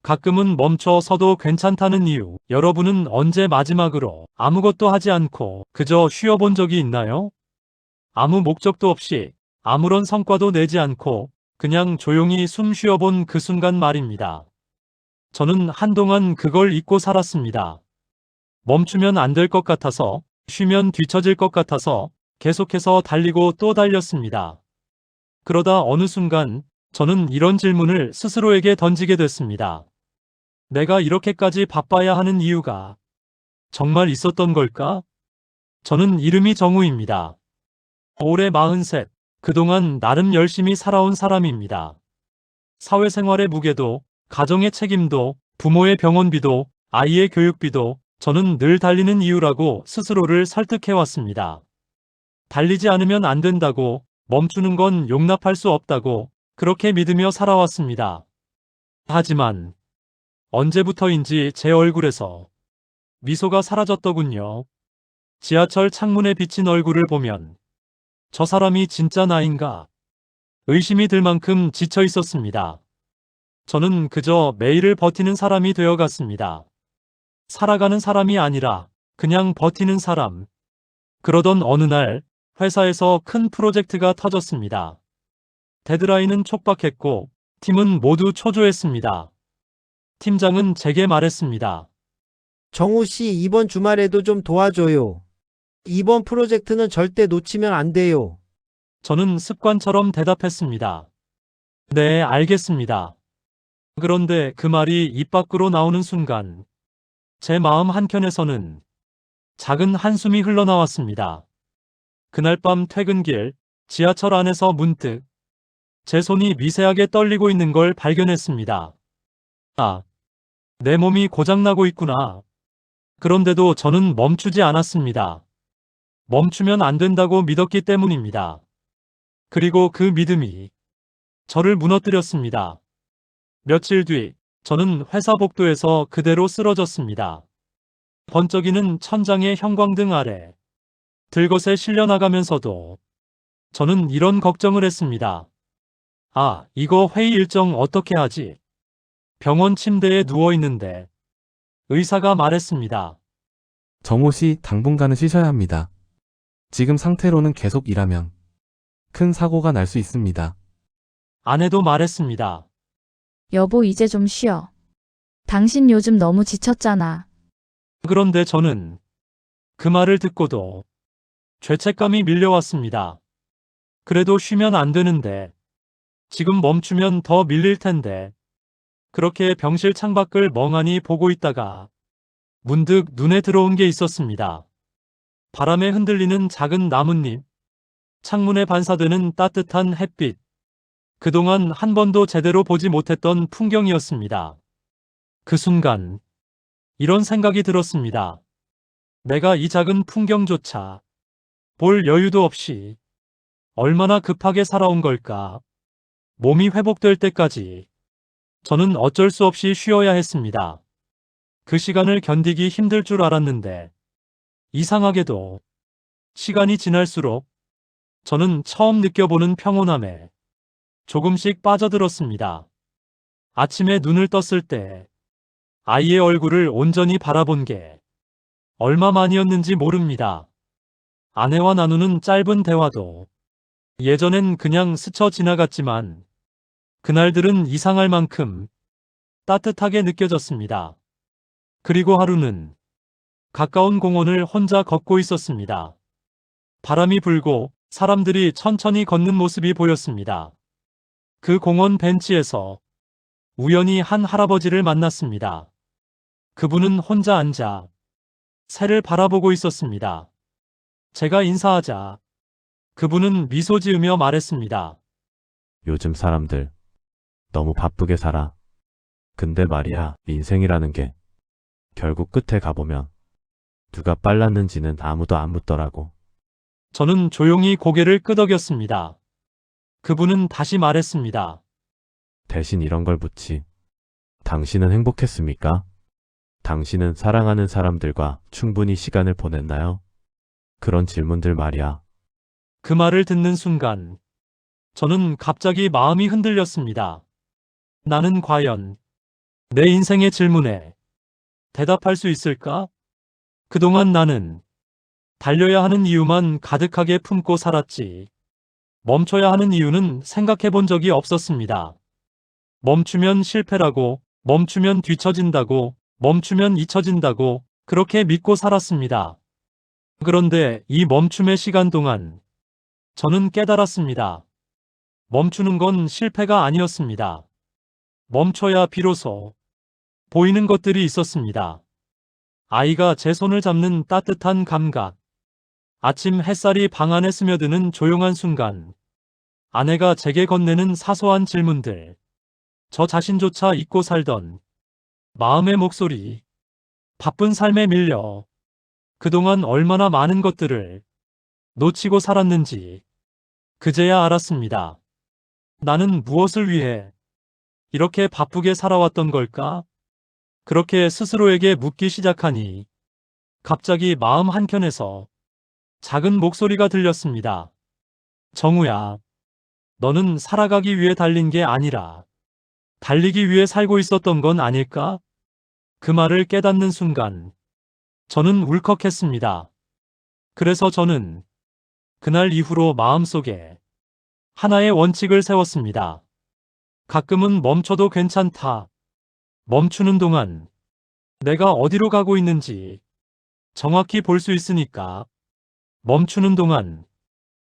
가끔은 멈춰 서도 괜찮다는 이유. 여러분은 언제 마지막으로 아무것도 하지 않고 그저 쉬어본 적이 있나요? 아무 목적도 없이 아무런 성과도 내지 않고 그냥 조용히 숨 쉬어본 그 순간 말입니다. 저는 한동안 그걸 잊고 살았습니다. 멈추면 안 될 것 같아서, 쉬면 뒤처질 것 같아서 계속해서 달리고 또 달렸습니다. 그러다 어느 순간 저는 이런 질문을 스스로에게 던지게 됐습니다. 내가 이렇게까지 바빠야 하는 이유가 정말 있었던 걸까? 저는 이름이 정우입니다. 올해 43, 그동안 나름 열심히 살아온 사람입니다. 사회생활의 무게도, 가정의 책임도, 부모의 병원비도, 아이의 교육비도 저는 늘 달리는 이유라고 스스로를 설득해왔습니다. 달리지 않으면 안 된다고, 멈추는 건 용납할 수 없다고, 그렇게 믿으며 살아왔습니다. 하지만 언제부터인지 제 얼굴에서 미소가 사라졌더군요. 지하철 창문에 비친 얼굴을 보면 저 사람이 진짜 나인가 의심이 들 만큼 지쳐 있었습니다. 저는 그저 매일을 버티는 사람이 되어갔습니다. 살아가는 사람이 아니라 그냥 버티는 사람. 그러던 어느 날 회사에서 큰 프로젝트가 터졌습니다. 데드라인은 촉박했고 팀은 모두 초조했습니다. 팀장은 제게 말했습니다. 정우 씨, 이번 주말에도 좀 도와줘요. 이번 프로젝트는 절대 놓치면 안 돼요. 저는 습관처럼 대답했습니다. 네, 알겠습니다. 그런데 그 말이 입 밖으로 나오는 순간 제 마음 한켠에서는 작은 한숨이 흘러나왔습니다. 그날 밤 퇴근길 지하철 안에서 문득 제 손이 미세하게 떨리고 있는 걸 발견했습니다. 아, 내 몸이 고장나고 있구나. 그런데도 저는 멈추지 않았습니다. 멈추면 안 된다고 믿었기 때문입니다. 그리고 그 믿음이 저를 무너뜨렸습니다. 며칠 뒤 저는 회사 복도에서 그대로 쓰러졌습니다. 번쩍이는 천장의 형광등 아래 들것에 실려나가면서도 저는 이런 걱정을 했습니다. 아, 이거 회의 일정 어떻게 하지? 병원 침대에 누워있는데 의사가 말했습니다. 정호 씨, 당분간은 쉬셔야 합니다. 지금 상태로는 계속 일하면 큰 사고가 날 수 있습니다. 아내도 말했습니다. 여보, 이제 좀 쉬어. 당신 요즘 너무 지쳤잖아. 그런데 저는 그 말을 듣고도 죄책감이 밀려왔습니다. 그래도 쉬면 안 되는데, 지금 멈추면 더 밀릴 텐데. 그렇게 병실 창밖을 멍하니 보고 있다가 문득 눈에 들어온 게 있었습니다. 바람에 흔들리는 작은 나뭇잎, 창문에 반사되는 따뜻한 햇빛, 그동안 한 번도 제대로 보지 못했던 풍경이었습니다. 그 순간 이런 생각이 들었습니다. 내가 이 작은 풍경조차 볼 여유도 없이 얼마나 급하게 살아온 걸까. 몸이 회복될 때까지 저는 어쩔 수 없이 쉬어야 했습니다. 그 시간을 견디기 힘들 줄 알았는데 이상하게도 시간이 지날수록 저는 처음 느껴보는 평온함에 조금씩 빠져들었습니다. 아침에 눈을 떴을 때 아이의 얼굴을 온전히 바라본 게 얼마만이었는지 모릅니다. 아내와 나누는 짧은 대화도 예전엔 그냥 스쳐 지나갔지만 그날들은 이상할 만큼 따뜻하게 느껴졌습니다. 그리고 하루는 가까운 공원을 혼자 걷고 있었습니다. 바람이 불고 사람들이 천천히 걷는 모습이 보였습니다. 그 공원 벤치에서 우연히 한 할아버지를 만났습니다. 그분은 혼자 앉아 새를 바라보고 있었습니다. 제가 인사하자 그분은 미소 지으며 말했습니다. 요즘 사람들 너무 바쁘게 살아. 근데 말이야, 인생이라는 게 결국 끝에 가보면 누가 빨랐는지는 아무도 안 묻더라고. 저는 조용히 고개를 끄덕였습니다. 그분은 다시 말했습니다. 대신 이런 걸 묻지. 당신은 행복했습니까? 당신은 사랑하는 사람들과 충분히 시간을 보냈나요? 그런 질문들 말이야. 그 말을 듣는 순간 저는 갑자기 마음이 흔들렸습니다. 나는 과연 내 인생의 질문에 대답할 수 있을까? 그동안 나는 달려야 하는 이유만 가득하게 품고 살았지. 멈춰야 하는 이유는 생각해 본 적이 없었습니다. 멈추면 실패라고, 멈추면 뒤처진다고, 멈추면 잊혀진다고, 그렇게 믿고 살았습니다. 그런데 이 멈춤의 시간 동안 저는 깨달았습니다. 멈추는 건 실패가 아니었습니다. 멈춰야 비로소 보이는 것들이 있었습니다. 아이가 제 손을 잡는 따뜻한 감각, 아침 햇살이 방 안에 스며드는 조용한 순간, 아내가 제게 건네는 사소한 질문들, 저 자신조차 잊고 살던 마음의 목소리, 바쁜 삶에 밀려 그동안 얼마나 많은 것들을 놓치고 살았는지 그제야 알았습니다. 나는 무엇을 위해 이렇게 바쁘게 살아왔던 걸까? 그렇게 스스로에게 묻기 시작하니 갑자기 마음 한켠에서 작은 목소리가 들렸습니다. 정우야, 너는 살아가기 위해 달린 게 아니라 달리기 위해 살고 있었던 건 아닐까? 그 말을 깨닫는 순간 저는 울컥했습니다. 그래서 저는 그날 이후로 마음속에 하나의 원칙을 세웠습니다. 가끔은 멈춰도 괜찮다. 멈추는 동안 내가 어디로 가고 있는지 정확히 볼 수 있으니까. 멈추는 동안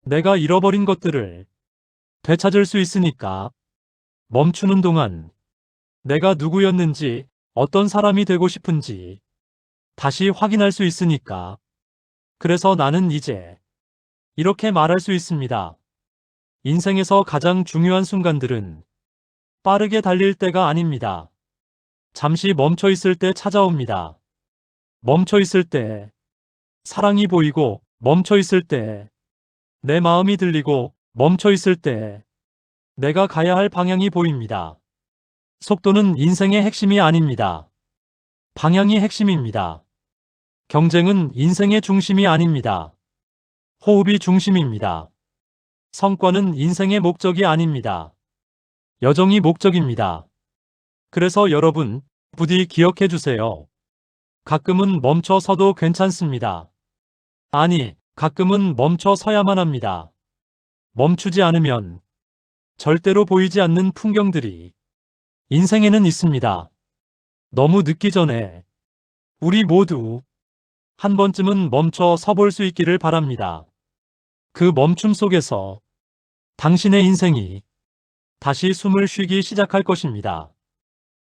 내가 잃어버린 것들을 되찾을 수 있으니까. 멈추는 동안 내가 누구였는지, 어떤 사람이 되고 싶은지 다시 확인할 수 있으니까. 그래서 나는 이제 이렇게 말할 수 있습니다. 인생에서 가장 중요한 순간들은 빠르게 달릴 때가 아닙니다. 잠시 멈춰 있을 때 찾아옵니다. 멈춰 있을 때 사랑이 보이고, 멈춰 있을 때 내 마음이 들리고, 멈춰 있을 때 내가 가야 할 방향이 보입니다. 속도는 인생의 핵심이 아닙니다. 방향이 핵심입니다. 경쟁은 인생의 중심이 아닙니다. 호흡이 중심입니다. 성과는 인생의 목적이 아닙니다. 여정이 목적입니다. 그래서 여러분, 부디 기억해 주세요. 가끔은 멈춰 서도 괜찮습니다. 아니, 가끔은 멈춰 서야만 합니다. 멈추지 않으면 절대로 보이지 않는 풍경들이 인생에는 있습니다. 너무 늦기 전에 우리 모두 한 번쯤은 멈춰 서볼 수 있기를 바랍니다. 그 멈춤 속에서 당신의 인생이 다시 숨을 쉬기 시작할 것입니다.